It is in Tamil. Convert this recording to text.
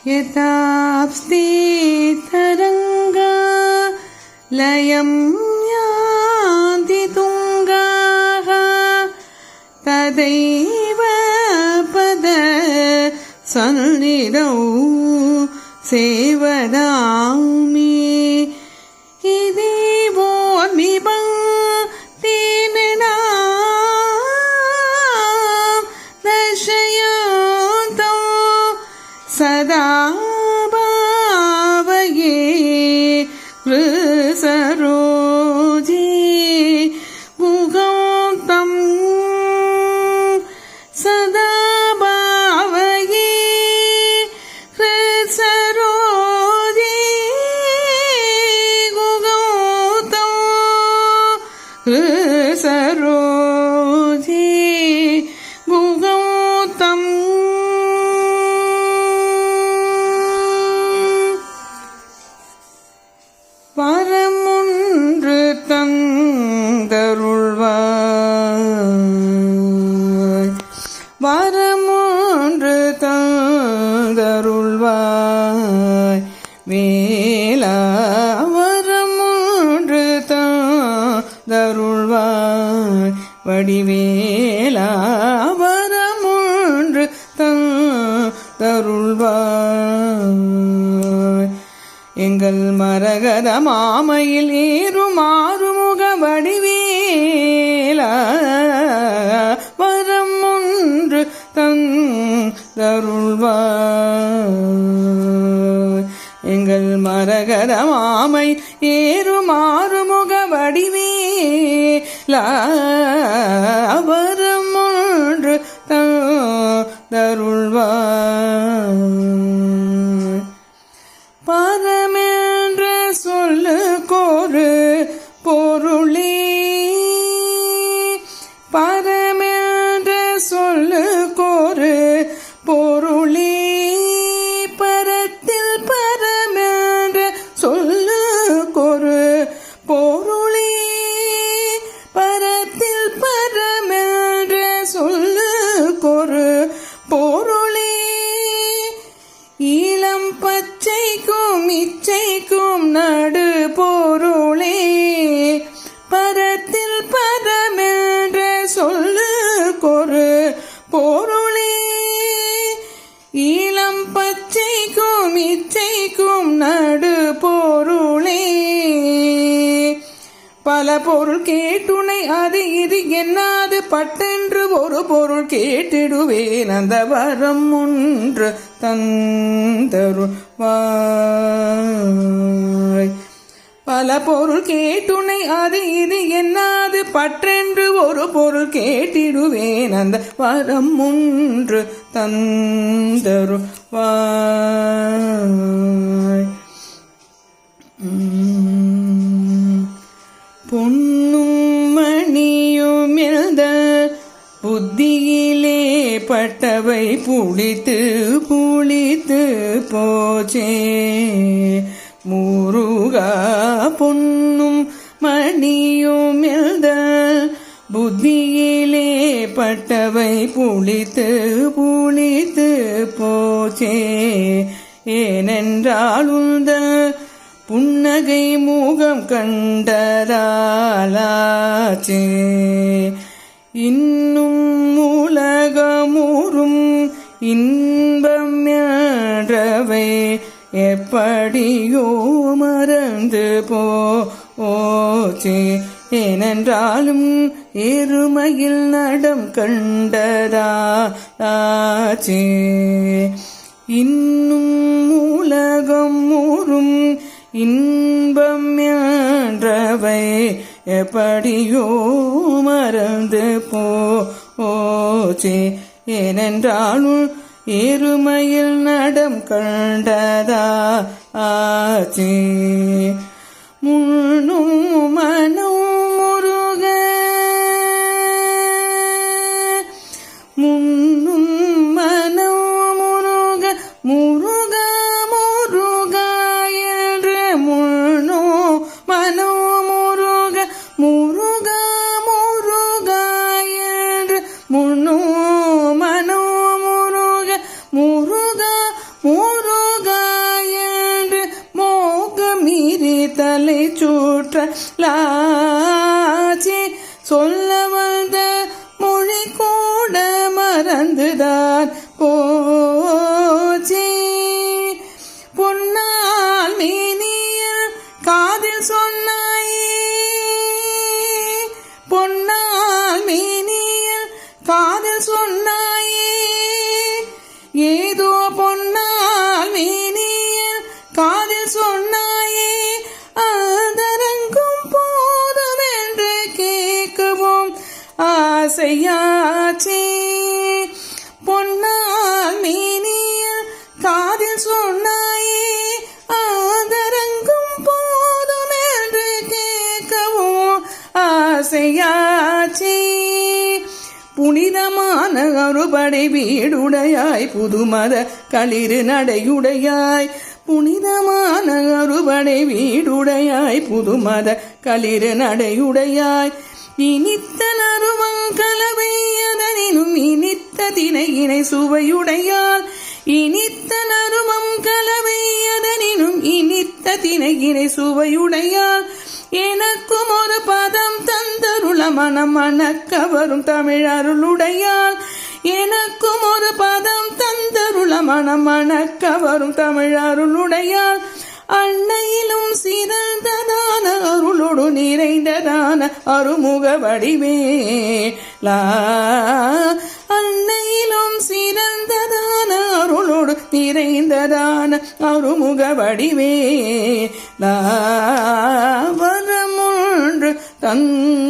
यथास्ति तरङ्गा लयं यान्ति तुङ्गाः तदैव पद सन्निधौ सेवदामि इति वोर्मिपं तेनना दर्शयन्तौ सदा भावये कृसरोजे मुखं सदा भावये कृसरोजे मुखं कृसरोजे मुखं வரமொன்று தந்தருள்வாய் வரமொன்று தந்தருள்வாய் வேலா வரமொன்று தந்தருள்வாய் வடிவேலா வரமொன்று தந்தருள்வாய் எங்கள் மரகத மாமையில் ஏறும் ஆறுமுக வடிவேலா வரம் ஒன்று தந்தருள்வாய் எங்கள் மரகத மாமை ஏறும் ஆறுமுக வடிவேலா வரம் ஒன்று தந்தருள்வாய் பரமென்ற சொல்லுக்கொரு பொருளே பரமென்ற சொல்லுக்கொரு பொருளே பரத்தில் பரமென்ற சொல்லுக்கொரு பொருளே பரத்தில் பரமென்ற சொல்லுக்கொரு பொருளே இளம் பச்சைக்கும் இச்சைக்கும் நடு பொருளே பரத்தில் பரமென்ற சொல்லுக்கொரு பொருளே இளம் பச்சைக்கும் இச்சைக்கும் நடு பொருளே பல பொருள் கேட்டுனை அது இது என்னாது பட்டென்று ஒரு பொருள் கேட்டிடுவேன் அந்த வரம் ஒன்று தந்தருள்வாய் பல பொருள் கேட்டுனை அது இது என்னாது பற்றென்று ஒரு பொருள் கேட்டிடுவேன் அந்த வரம் ஒன்று தந்தருள்வாய் பொன்னும் மணியும் எழுத புத்தியிலே பட்டவை புளித்து புளித்து போச்சே முருகா பொன்னும் மணியும் எழுத புத்தியிலே பட்டவை புளித்து புளித்து போச்சே ஏனென்றால் உந்த புன்னகை முகம் கண்டதாலாச்சே இன்னும் உலகமூறும் இன்பம் என்றவை எப்படியோ மறந்து போச்சே ஏனென்றாலும் எருமையில் நடம் கண்டதாலாச்சே இன்னும் உலகம் மூறும் இன்பம் என்றவை எப்படியோ மறந்து போச்சே ஏனென்றாலும் எருமையில் நடம் கண்டதாச்சே முன்னும் மனம் முருக முன்னும் மனம் முருக முருக முருக என்ற முன்னோ மனோ முருக முருக முருக என்ற முன்னோ மனோ முருக முருக முருக லாச்சே சொல்ல வந்த மொழி கூட மறந்துதான் போச்சே பொன்னால் மேனியில் காதில் சொன்னாயே பொன்னால் மேனியில் காதில் சொன்னாயே ஏதோ பொன்னால் மேனியில் காதில் சொன்னாயே ஆதரங்கும் போதும் என்று கேட்கவும் ஆசையாச்சே பொன்னால் மேனியில் காதில் சொன்னாயே ஆதரங்கும் போதும் என்று கேட்கவும் ஆசையாச்சே புனிதமான அறுபடை வீடுடையாய் புதுமத களிறு நடையுடையாய் புனிதமான அறுபடை வீடுடையாய் புதுமத களிறு நடையுடையாய் இனித்த நறுவங்கலவை அதனினும் இனித்த தினையினை சுவையுடையால் இனித்த நறுவம் கலவை அதனினும் இனித்த தினையினை சுவையுடையால் எனக்கும் ஒரு பதம் தந்தருள மனம் மணக்க வரும் தமிழ் அருளுடையால் எனக்கும் ஒரு பதம் தந்தருள மனம் மணக்க வரும் தமிழ் அருளுடையால் அன்னையிலும் சிறந்ததான அருளோடு நிறைந்ததான அருமுக வடிவேலா அன்னையிலும் சிறந்ததான அருளோடு நிறைந்ததான அருமுக வடிவேலா வரமொன்று தந்த